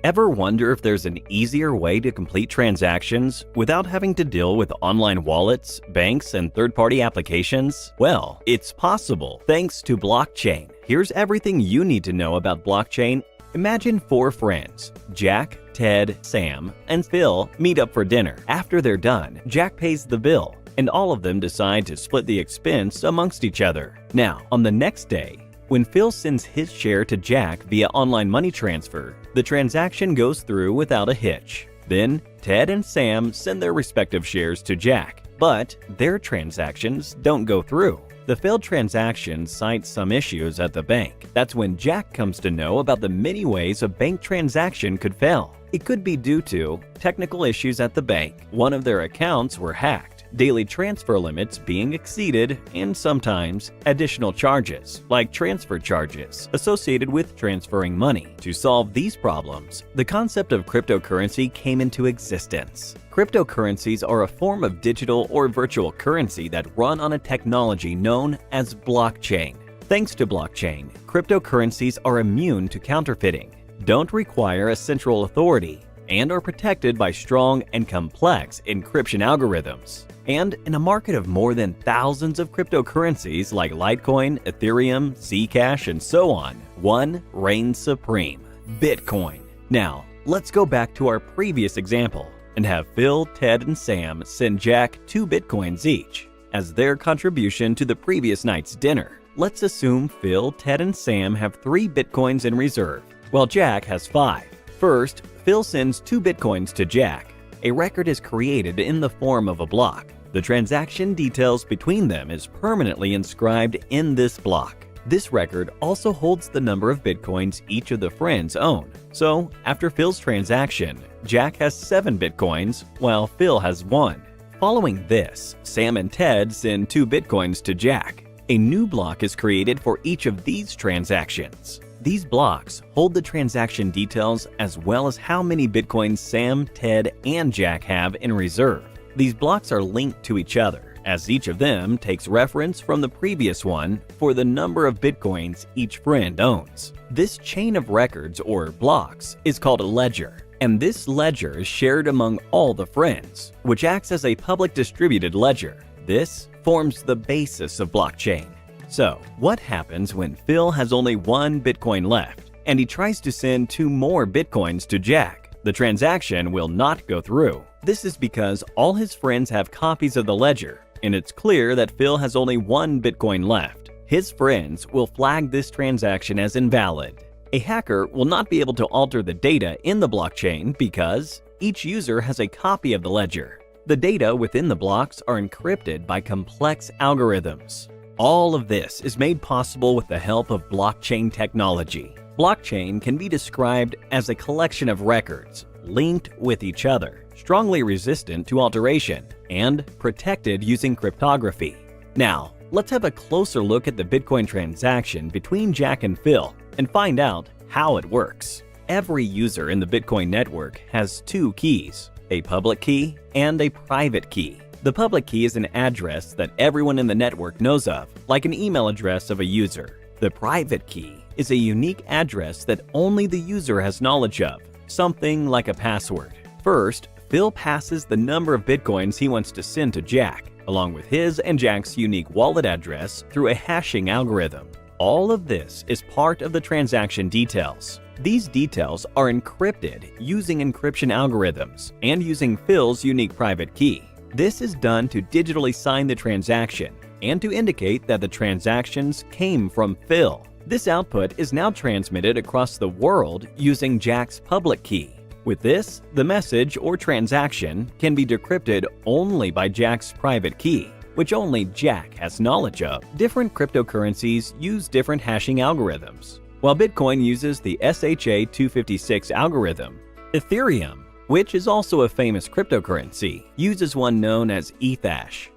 Ever wonder if there's an easier way to complete transactions without having to deal with online wallets, banks, and third-party applications? Well, it's possible thanks to blockchain. Here's everything you need to know about blockchain. Imagine 4 friends, Jack, Ted, Sam, and Phil, meet up for dinner. After they're done, Jack pays the bill, and all of them decide to split the expense amongst each other. Now, on the next day, when Phil sends his share to Jack via online money transfer, the transaction goes through without a hitch. Then, Ted and Sam send their respective shares to Jack, but their transactions don't go through. The failed transaction cites some issues at the bank. That's when Jack comes to know about the many ways a bank transaction could fail. It could be due to technical issues at the bank, one of their accounts were hacked, daily transfer limits being exceeded, and sometimes additional charges, like transfer charges, associated with transferring money. To solve these problems, the concept of cryptocurrency came into existence. Cryptocurrencies are a form of digital or virtual currency that run on a technology known as blockchain. Thanks to blockchain, cryptocurrencies are immune to counterfeiting, don't require a central authority, and are protected by strong and complex encryption algorithms. And in a market of more than thousands of cryptocurrencies like Litecoin, Ethereum, Zcash, and so on, one reigns supreme: Bitcoin. Now, let's go back to our previous example and have Phil, Ted, and Sam send Jack 2 Bitcoins each as their contribution to the previous night's dinner. Let's assume Phil, Ted, and Sam have 3 Bitcoins in reserve, while Jack has 5. First, Phil sends 2 Bitcoins to Jack. A record is created in the form of a block. The transaction details between them is permanently inscribed in this block. This record also holds the number of Bitcoins each of the friends own. So, after Phil's transaction, Jack has 7 Bitcoins, while Phil has 1. Following this, Sam and Ted send 2 Bitcoins to Jack. A new block is created for each of these transactions. These blocks hold the transaction details as well as how many Bitcoins Sam, Ted, and Jack have in reserve. These blocks are linked to each other, as each of them takes reference from the previous one for the number of Bitcoins each friend owns. This chain of records, or blocks, is called a ledger, and this ledger is shared among all the friends, which acts as a public distributed ledger. This forms the basis of blockchain. So, what happens when Phil has only 1 Bitcoin left, and he tries to send 2 more Bitcoins to Jack? The transaction will not go through. This is because all his friends have copies of the ledger, and it's clear that Phil has only 1 Bitcoin left. His friends will flag this transaction as invalid. A hacker will not be able to alter the data in the blockchain because each user has a copy of the ledger. The data within the blocks are encrypted by complex algorithms. All of this is made possible with the help of blockchain technology. Blockchain can be described as a collection of records linked with each other, strongly resistant to alteration, and protected using cryptography. Now, let's have a closer look at the Bitcoin transaction between Jack and Phil and find out how it works. Every user in the Bitcoin network has 2 keys, a public key and a private key. The public key is an address that everyone in the network knows of, like an email address of a user. The private key is a unique address that only the user has knowledge of, something like a password. First, Phil passes the number of Bitcoins he wants to send to Jack, along with his and Jack's unique wallet address through a hashing algorithm. All of this is part of the transaction details. These details are encrypted using encryption algorithms and using Phil's unique private key. This is done to digitally sign the transaction and to indicate that the transactions came from Phil. This output is now transmitted across the world using Jack's public key. With this, the message or transaction can be decrypted only by Jack's private key, which only Jack has knowledge of. Different cryptocurrencies use different hashing algorithms. While Bitcoin uses the SHA-256 algorithm, Ethereum, which is also a famous cryptocurrency, uses one known as Ethash.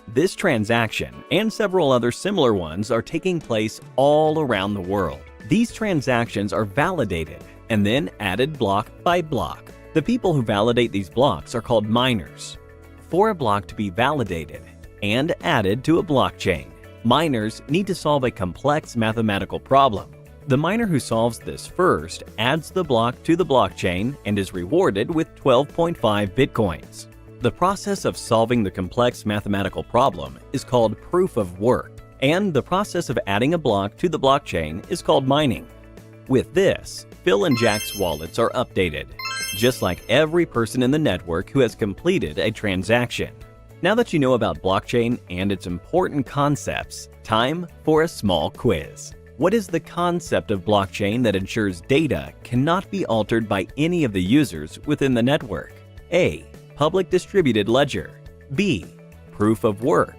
This transaction and several other similar ones are taking place all around the world. These transactions are validated and then added block by block. The people who validate these blocks are called miners. For a block to be validated and added to a blockchain, miners need to solve a complex mathematical problem. The miner who solves this first adds the block to the blockchain and is rewarded with 12.5 bitcoins. The process of solving the complex mathematical problem is called proof of work, and the process of adding a block to the blockchain is called mining. With this, Phil and Jack's wallets are updated, just like every person in the network who has completed a transaction. Now that you know about blockchain and its important concepts, time for a small quiz. What is the concept of blockchain that ensures data cannot be altered by any of the users within the network? A. Public distributed ledger. B. Proof of work.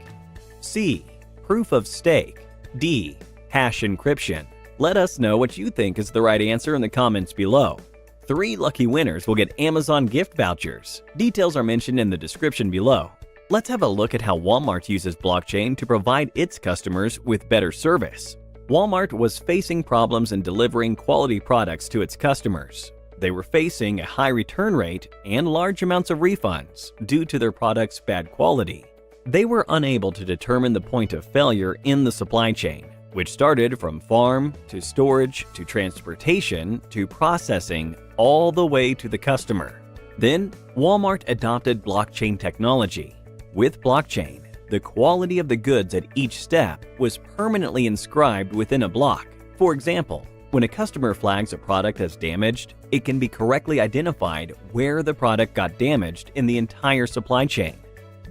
C. Proof of stake. D. Hash encryption. Let us know what you think is the right answer in the comments below. 3 lucky winners will get Amazon gift vouchers. Details are mentioned in the description below. Let's have a look at how Walmart uses blockchain to provide its customers with better service. Walmart was facing problems in delivering quality products to its customers. They were facing a high return rate and large amounts of refunds due to their products' bad quality. They were unable to determine the point of failure in the supply chain, which started from farm to storage to transportation to processing all the way to the customer. Then, Walmart adopted blockchain technology. With blockchain, the quality of the goods at each step was permanently inscribed within a block. For example, when a customer flags a product as damaged, it can be correctly identified where the product got damaged in the entire supply chain,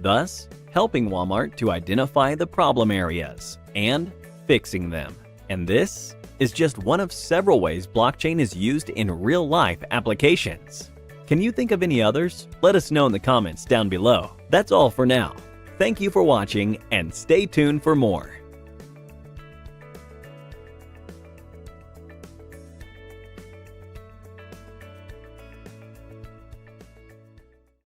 thus helping Walmart to identify the problem areas and fixing them. And this is just one of several ways blockchain is used in real-life applications. Can you think of any others? Let us know in the comments down below. That's all for now. Thank you for watching and stay tuned for more.